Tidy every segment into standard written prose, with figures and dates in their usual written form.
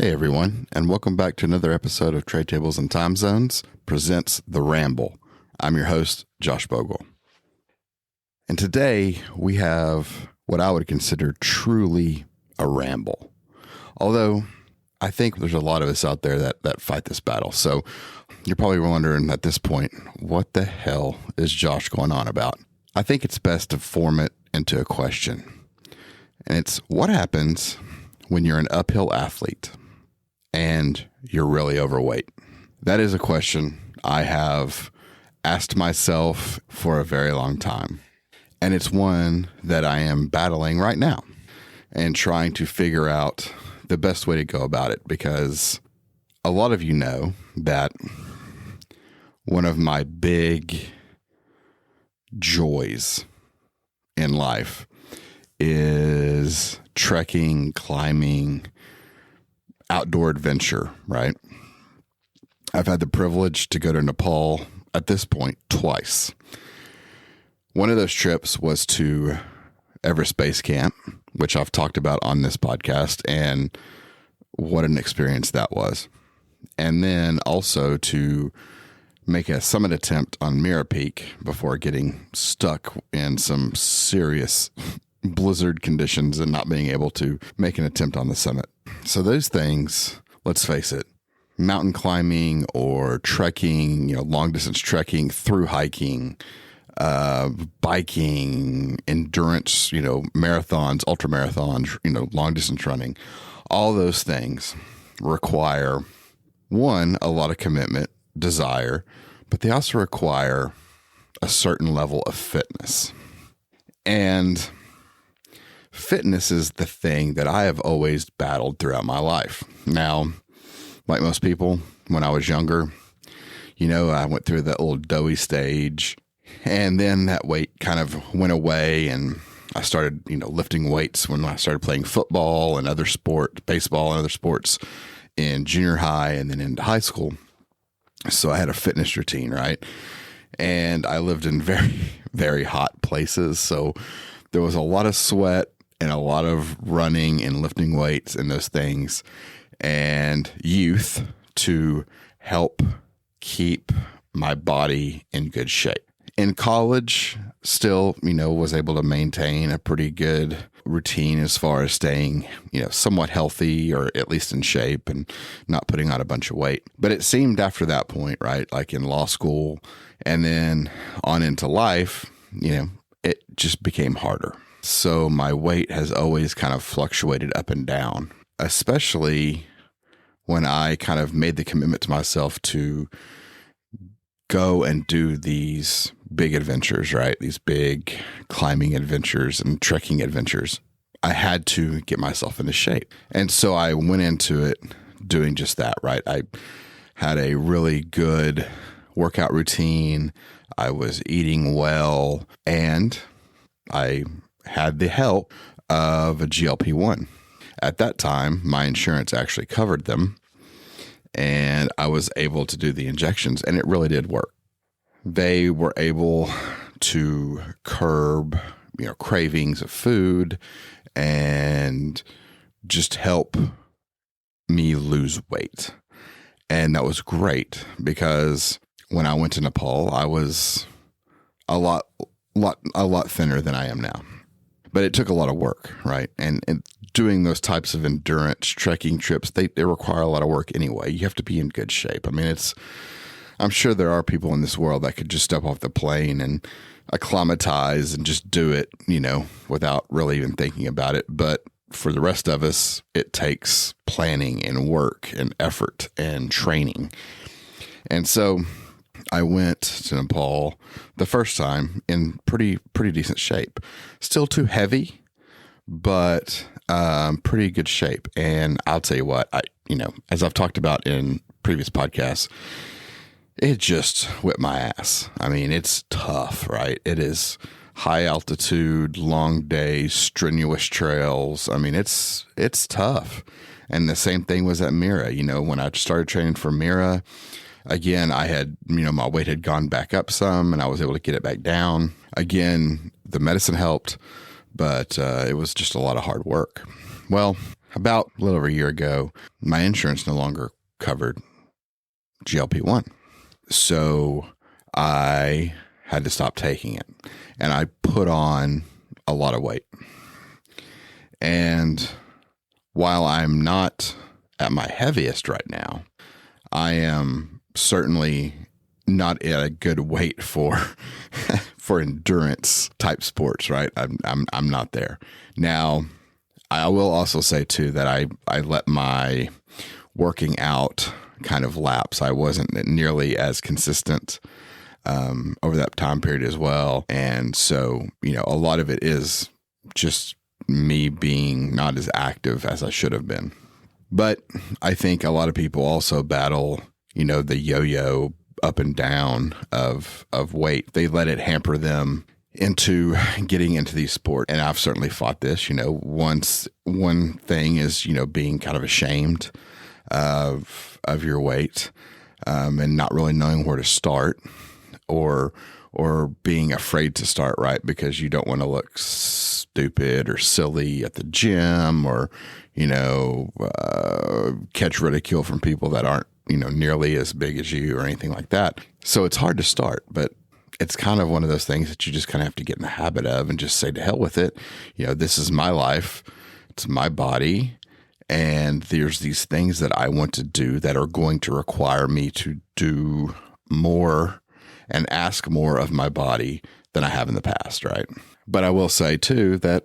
Hey everyone, and welcome back to another episode of Trade Tables and Time Zones presents The Ramble. I'm your host, Josh Bogle. And today we have what I would consider truly a ramble. Although I think there's a lot of us out there that fight this battle. So you're probably wondering at this point, what the hell is Josh going on about? I think it's best to form it into a question. And it's, what happens when you're an uphill athlete and you're really overweight? That is a question I have asked myself for a very long time. And it's one that I am battling right now and trying to figure out the best way to go about it, because a lot of you know that one of my big joys in life is trekking, climbing, outdoor adventure, right? I've had the privilege to go to Nepal at this point twice. One of those trips was to Everest Base Camp, which I've talked about on this podcast, and what an experience that was. And then also to make a summit attempt on Mera Peak before getting stuck in some serious blizzard conditions and not being able to make an attempt on the summit. So those things, let's face it, mountain climbing or trekking, long distance trekking, through hiking, biking, endurance, marathons, ultra marathons, long distance running, all those things require, one, a lot of commitment, desire, but they also require a certain level of fitness. And fitness is the thing that I have always battled throughout my life. Now, like most people, when I was younger, I went through that little doughy stage, and then that weight kind of went away, and I started, lifting weights when I started playing football and other sport, baseball and other sports in junior high and then into high school. So I had a fitness routine, right? And I lived in very, very hot places. So there was a lot of sweat and a lot of running and lifting weights and those things, and youth to help keep my body in good shape. In college, still, was able to maintain a pretty good routine as far as staying, somewhat healthy or at least in shape and not putting on a bunch of weight. But it seemed after that point, right, like in law school and then on into life, it just became harder. So my weight has always kind of fluctuated up and down, especially when I kind of made the commitment to myself to go and do these big adventures, right? These big climbing adventures and trekking adventures. I had to get myself into shape. And so I went into it doing just that, right? I had a really good workout routine. I was eating well, and I had the help of a GLP-1. At that time, my insurance actually covered them, and I was able to do the injections, and it really did work. They were able to curb, cravings of food and just help me lose weight. And that was great, because when I went to Nepal, I was a lot thinner than I am now. But it took a lot of work, right? And doing those types of endurance trekking trips, they require a lot of work anyway. You have to be in good shape. I mean, I'm sure there are people in this world that could just step off the plane and acclimatize and just do it, without really even thinking about it. But for the rest of us, it takes planning and work and effort and training. And so I went to Nepal the first time in pretty decent shape. Still too heavy, but pretty good shape. And I'll tell you what, as I've talked about in previous podcasts, it just whipped my ass. I mean, it's tough, right? It is high altitude, long days, strenuous trails. I mean, it's tough. And the same thing was at Mera. When I started training for Mera, again, I had, my weight had gone back up some, and I was able to get it back down. Again, the medicine helped, but it was just a lot of hard work. Well, about a little over a year ago, my insurance no longer covered GLP-1. So I had to stop taking it, and I put on a lot of weight. And while I'm not at my heaviest right now, I am certainly not at a good weight for for endurance type sports, right? I'm not there. Now, I will also say too that I let my working out kind of lapse. I wasn't nearly as consistent over that time period as well. And so, a lot of it is just me being not as active as I should have been. But I think a lot of people also battle, the yo-yo up and down of weight. They let it hamper them into getting into these sports. And I've certainly fought this, one thing is, being kind of ashamed of your weight, and not really knowing where to start, or being afraid to start, right? Because you don't want to look stupid or silly at the gym, or, catch ridicule from people that aren't, nearly as big as you or anything like that. So it's hard to start, but it's kind of one of those things that you just kind of have to get in the habit of and just say, to hell with it. This is my life. It's my body. And there's these things that I want to do that are going to require me to do more and ask more of my body than I have in the past, right? But I will say too that,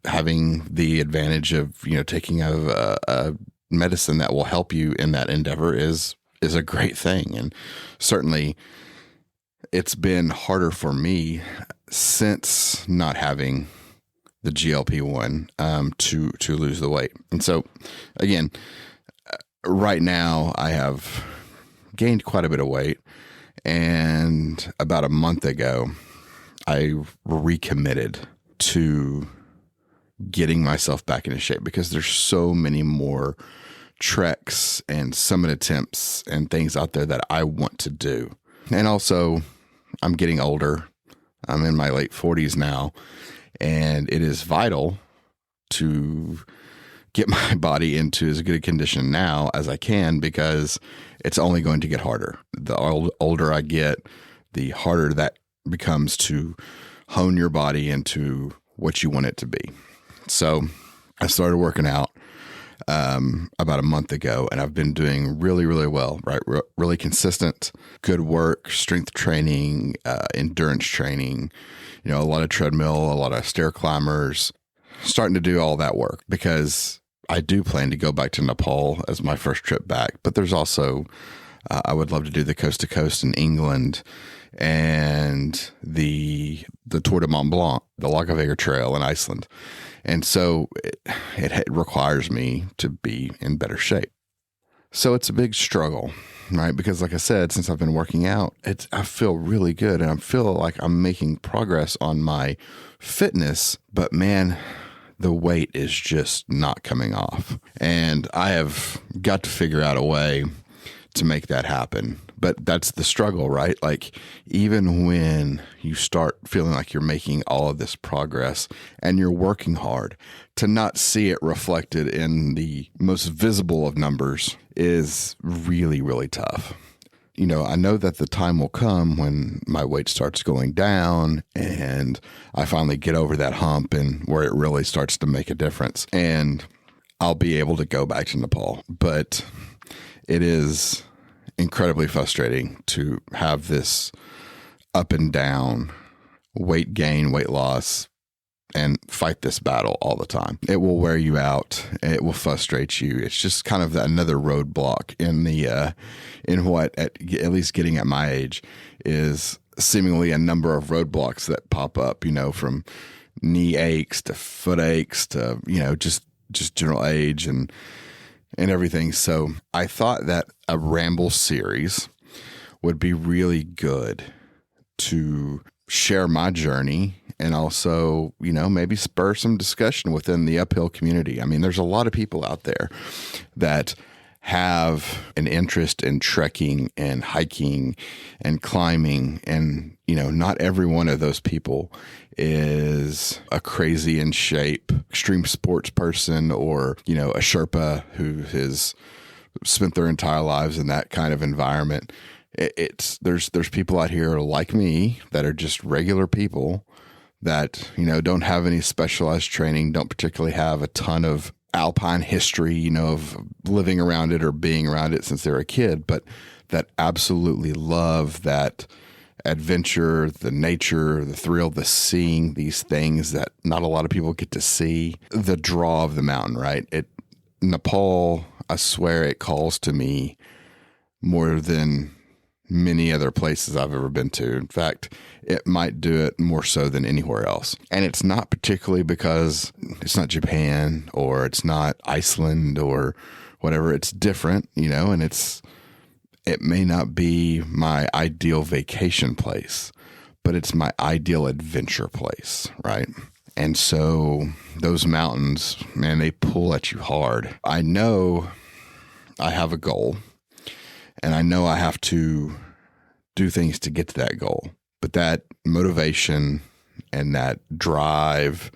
having the advantage of, taking a medicine that will help you in that endeavor is a great thing. And certainly it's been harder for me since not having the GLP-1 to lose the weight. And so again, right now I have gained quite a bit of weight, and about a month ago I recommitted to getting myself back into shape, because there's so many more treks and summit attempts and things out there that I want to do. And also, I'm getting older. I'm in my late 40s now, and it is vital to get my body into as good a condition now as I can, because it's only going to get harder. The older I get, the harder that becomes to hone your body into what you want it to be. So I started working out about a month ago, and I've been doing really, really well, right? Really consistent, good work, strength training, endurance training, a lot of treadmill, a lot of stair climbers, starting to do all that work, because I do plan to go back to Nepal as my first trip back. But there's also, I would love to do the coast to coast in England, and the Tour de Mont Blanc, the Lagavega Trail in Iceland. And so it requires me to be in better shape. So it's a big struggle, right? Because like I said, since I've been working out, I feel really good, and I feel like I'm making progress on my fitness, but man, the weight is just not coming off. And I have got to figure out a way to make that happen. But that's the struggle, right? Like, even when you start feeling like you're making all of this progress and you're working hard, to not see it reflected in the most visible of numbers is really, really tough. I know that the time will come when my weight starts going down and I finally get over that hump, and where it really starts to make a difference, and I'll be able to go back to Nepal. But it is incredibly frustrating to have this up and down, weight gain, weight loss, and fight this battle all the time. It will wear you out. It will frustrate you. It's just kind of another roadblock in what, at least getting at my age, is seemingly a number of roadblocks that pop up, from knee aches to foot aches to, just general age and everything. So I thought that a Ramble series would be really good to share my journey, and also, maybe spur some discussion within the uphill community. I mean, there's a lot of people out there that have an interest in trekking and hiking and climbing. And, not every one of those people is a crazy in shape, extreme sports person or, a Sherpa who has spent their entire lives in that kind of environment. There's people out here like me that are just regular people that, don't have any specialized training, don't particularly have a ton of alpine history, of living around it or being around it since they're a kid, but that absolutely love that adventure, the nature, the thrill, the seeing these things that not a lot of people get to see, the draw of the mountain, right? Nepal, I swear it calls to me more than many other places I've ever been to. In fact, it might do it more so than anywhere else. And it's not particularly because it's not Japan or it's not Iceland or whatever. It's different, and it may not be my ideal vacation place, but it's my ideal adventure place, right? And so those mountains, man, they pull at you hard. I know I have a goal, and I know I have to do things to get to that goal. But that motivation and that drive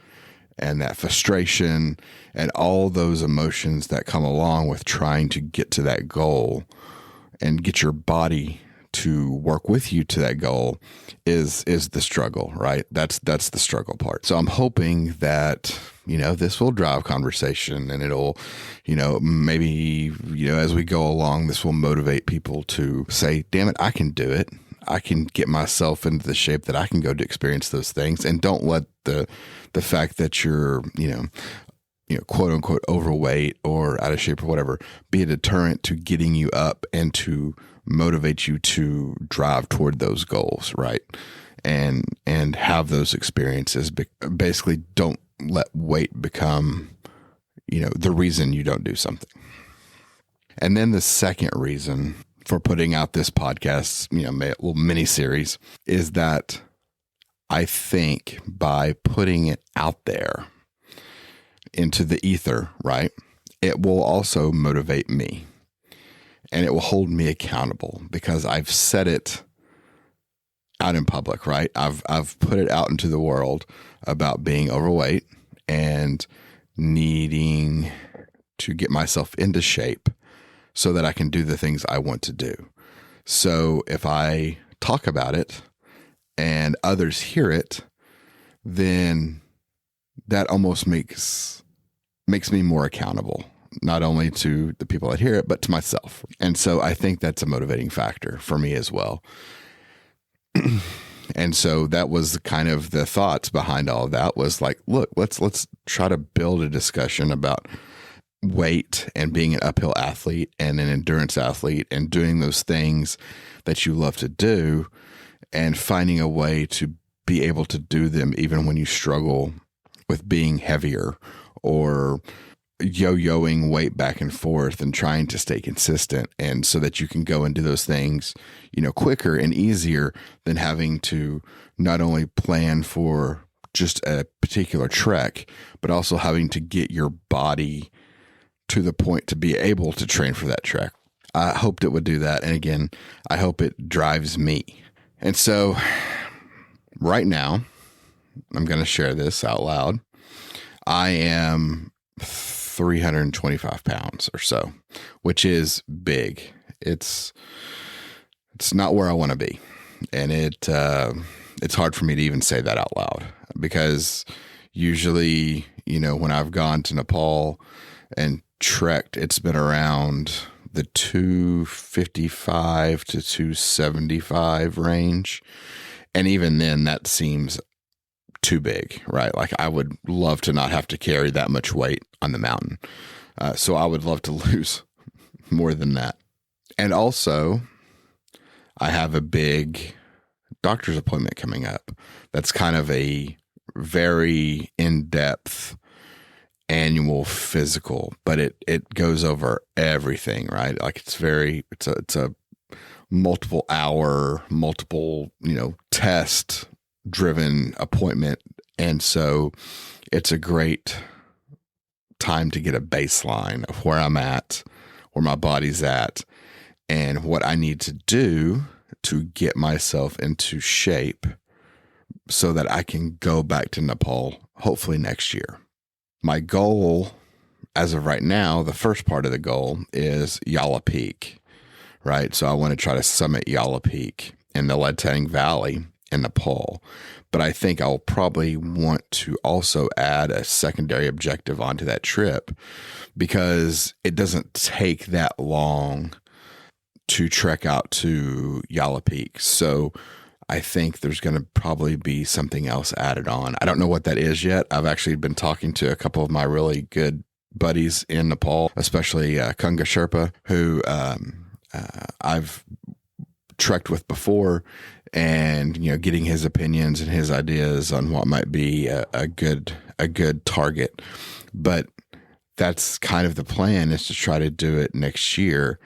and that frustration and all those emotions that come along with trying to get to that goal and get your body to work with you to that goal is the struggle, right? That's the struggle part. So I'm hoping that, this will drive conversation and it'll, maybe, as we go along, this will motivate people to say, damn it, I can do it. I can get myself into the shape that I can go to experience those things. And don't let the fact that you're, quote unquote overweight or out of shape or whatever be a deterrent to getting you up and to motivate you to drive toward those goals, right? And have those experiences. Basically, don't let weight become, the reason you don't do something. And then the second reason for putting out this podcast, little mini series, is that I think by putting it out there into the ether, right, it will also motivate me and it will hold me accountable because I've said it out in public, right? I've put it out into the world about being overweight and needing to get myself into shape so that I can do the things I want to do. So if I talk about it and others hear it, then that almost makes me more accountable, not only to the people that hear it, but to myself. And so I think that's a motivating factor for me as well. And so that was kind of the thoughts behind all of that was like, look, let's try to build a discussion about weight and being an uphill athlete and an endurance athlete and doing those things that you love to do and finding a way to be able to do them even when you struggle with being heavier or yo-yoing weight back and forth and trying to stay consistent. And so that you can go and do those things, quicker and easier than having to not only plan for just a particular trek, but also having to get your body to the point to be able to train for that trek. I hoped it would do that. And again, I hope it drives me. And so right now, I'm going to share this out loud. I am 325 pounds or so, which is big. It's not where I want to be. And it's hard for me to even say that out loud because usually, when I've gone to Nepal and trekked, it's been around the 255 to 275 range. And even then that seems too big, right? Like I would love to not have to carry that much weight on the mountain. So I would love to lose more than that. And also I have a big doctor's appointment coming up. That's kind of a very in-depth annual physical, but it goes over everything, right? Like it's a multiple hour, test driven appointment. And so it's a great time to get a baseline of where I'm at, where my body's at and what I need to do to get myself into shape so that I can go back to Nepal, hopefully next year. My goal, as of right now, the first part of the goal is Yala Peak, right? So I want to try to summit Yala Peak in the Ledtang Valley in Nepal. But I think I'll probably want to also add a secondary objective onto that trip because it doesn't take that long to trek out to Yala Peak. So I think there's going to probably be something else added on. I don't know what that is yet. I've actually been talking to a couple of my really good buddies in Nepal, especially Kunga Sherpa, who I've trekked with before, and getting his opinions and his ideas on what might be a good target. But that's kind of the plan, is to try to do it next year,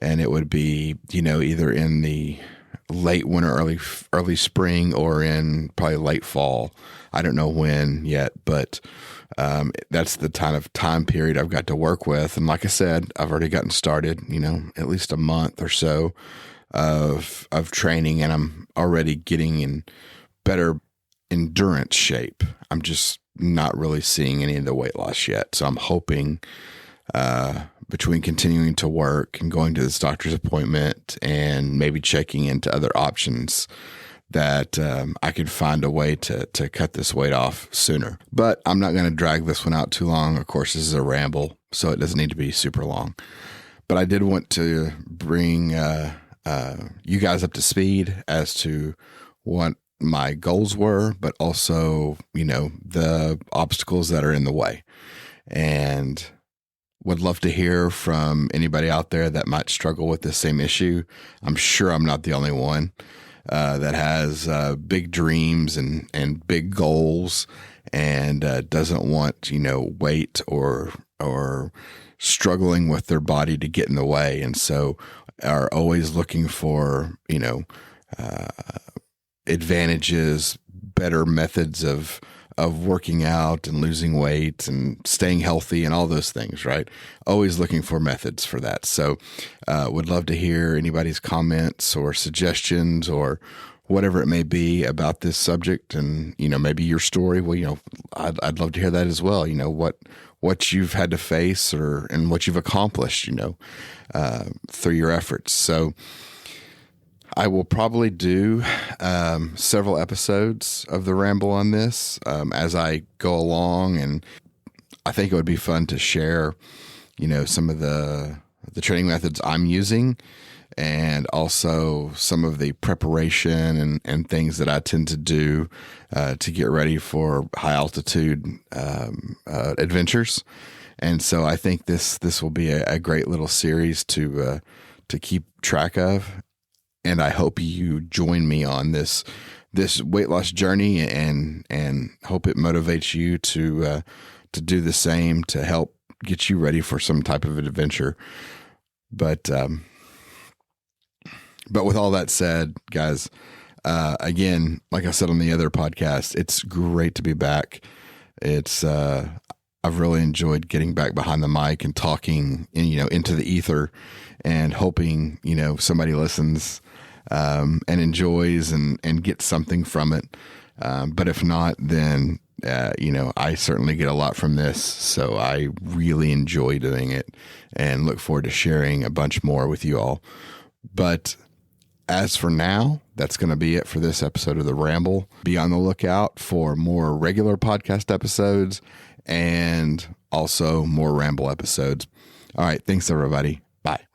and it would be either in the late winter, early spring, or in probably late fall. I don't know when yet, but that's the kind of time period I've got to work with. And like I said, I've already gotten started, at least a month or so of training, and I'm already getting in better endurance shape. I'm just not really seeing any of the weight loss yet. So I'm hoping between continuing to work and going to this doctor's appointment and maybe checking into other options that I could find a way to cut this weight off sooner. But I'm not going to drag this one out too long. Of course, this is a ramble, so it doesn't need to be super long. But I did want to bring you guys up to speed as to what my goals were, but also, the obstacles that are in the way. And would love to hear from anybody out there that might struggle with the same issue. I'm sure I'm not the only one that has big dreams and big goals and doesn't want, weight or struggling with their body to get in the way. And so are always looking for, advantages, better methods of working out and losing weight and staying healthy and all those things, right? Always looking for methods for that. So would love to hear anybody's comments or suggestions or whatever it may be about this subject, and, maybe your story. Well, I'd love to hear that as well. What you've had to face and what you've accomplished, through your efforts. So I will probably do several episodes of the Ramble on this as I go along, and I think it would be fun to share, some of the training methods I'm using, and also some of the preparation and things that I tend to do to get ready for high altitude adventures. And so I think this will be a great little series to keep track of. And I hope you join me on this weight loss journey, and hope it motivates you to do the same, to help get you ready for some type of an adventure. But with all that said, guys, again, like I said on the other podcast, it's great to be back. I've really enjoyed getting back behind the mic and talking, into the ether, and hoping, somebody listens and enjoys and gets something from it. But if not, then, I certainly get a lot from this. So I really enjoy doing it and look forward to sharing a bunch more with you all. But as for now, that's going to be it for this episode of The Ramble. Be on the lookout for more regular podcast episodes and also more Ramble episodes. All right. Thanks, everybody. Bye.